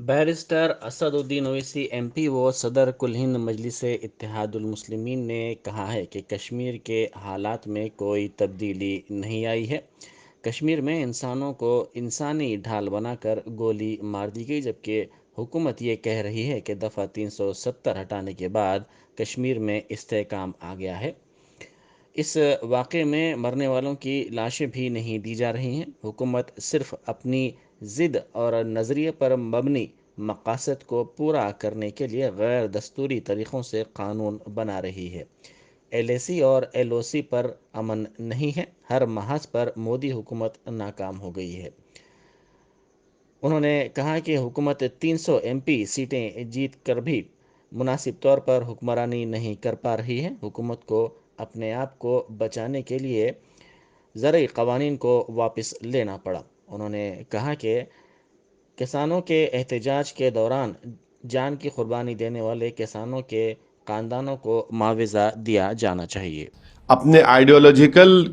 Barrister Asad الدین Owaisi M P و صدر کل ہند مجلس اتحاد المسلمین نے کہا ہے کہ کشمیر کے حالات میں کوئی تبدیلی نہیں آئی ہے۔ کشمیر میں انسانوں کو انسانی ڈھال بنا کر گولی مار دی گئی، جبکہ حکومت یہ کہہ رہی ہے کہ دفعہ 370 ہٹانے کے بعد کشمیر میں استحکام آ گیا ہے۔ اس واقعے میں مرنے والوں کی لاشیں بھی نہیں دی جا رہی ہیں۔ حکومت صرف اپنی ضد اور نظریے پر مبنی مقاصد کو پورا کرنے کے لیے غیر دستوری طریقوں سے قانون بنا رہی ہے۔ ایل اے سی اور ایل او سی پر امن نہیں ہے۔ ہر محاذ پر مودی حکومت ناکام ہو گئی ہے۔ انہوں نے کہا کہ حکومت 300 ایم پی سیٹیں جیت کر بھی مناسب طور پر حکمرانی نہیں کر پا رہی ہے۔ حکومت کو اپنے آپ کو بچانے کے لیے زرعی قوانین کو واپس لینا پڑا۔ انہوں نے کہا کہ کسانوں کے احتجاج کے دوران جان کی قربانی دینے والے کسانوں کے خاندانوں کو معاوضہ دیا جانا چاہیے۔ اپنے آئیڈیالوجیکل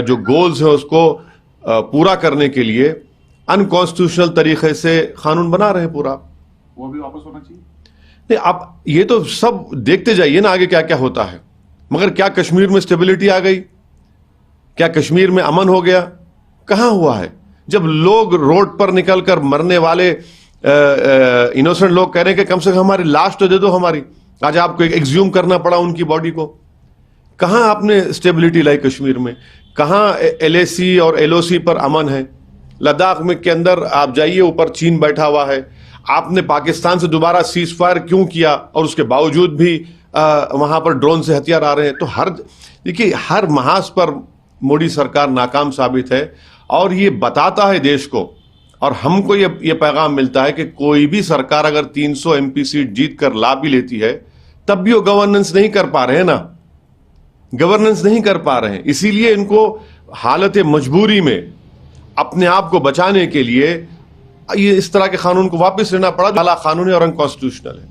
جو گولز ہیں اس کو پورا کرنے کے لیے انکانسٹیٹیوشنل طریقے سے قانون بنا رہے پورا، وہ بھی واپس ہونا چاہیے۔ نہیں، اب یہ تو سب دیکھتے جائیے نا آگے کیا کیا ہوتا ہے۔ مگر کیا کشمیر میں اسٹیبلٹی آ گئی؟ کیا کشمیر میں امن ہو گیا؟ کہاں ہوا ہے؟ جب لوگ روڈ پر نکل کر مرنے والے انوسنٹ لوگ کہہ رہے ہیں کہ کم سے کم ہماری لاش تو دے دو ہماری، آج آپ کو ایگزیوم کرنا پڑا ان کی باڈی کو۔ کہاں آپ نے اسٹیبلٹی لائی کشمیر میں؟ کہاں ایل اے سی اور ایل او سی پر امن ہے؟ لداخ میں کے اندر آپ جائیے، اوپر چین بیٹھا ہوا ہے۔ آپ نے پاکستان سے دوبارہ سیز فائر کیوں کیا اور اس کے باوجود بھی وہاں پر ڈرون سے ہتھیار آ رہے ہیں؟ تو دیکھیے ہر محاذ پر مودی سرکار ناکام ثابت ہے، اور یہ بتاتا ہے دیش کو، اور ہم کو یہ پیغام ملتا ہے کہ کوئی بھی سرکار اگر 300 ایم پی سیٹ جیت کر لا بھی لیتی ہے تب بھی وہ گورننس نہیں کر پا رہے ہیں نا، گورننس نہیں کر پا رہے ہیں۔ اسی لیے ان کو حالت مجبوری میں اپنے آپ کو بچانے کے لیے یہ اس طرح کے قانون کو واپس لینا پڑا جو اعلیٰ قانونی اور انکانسٹیٹیوشنل ہے۔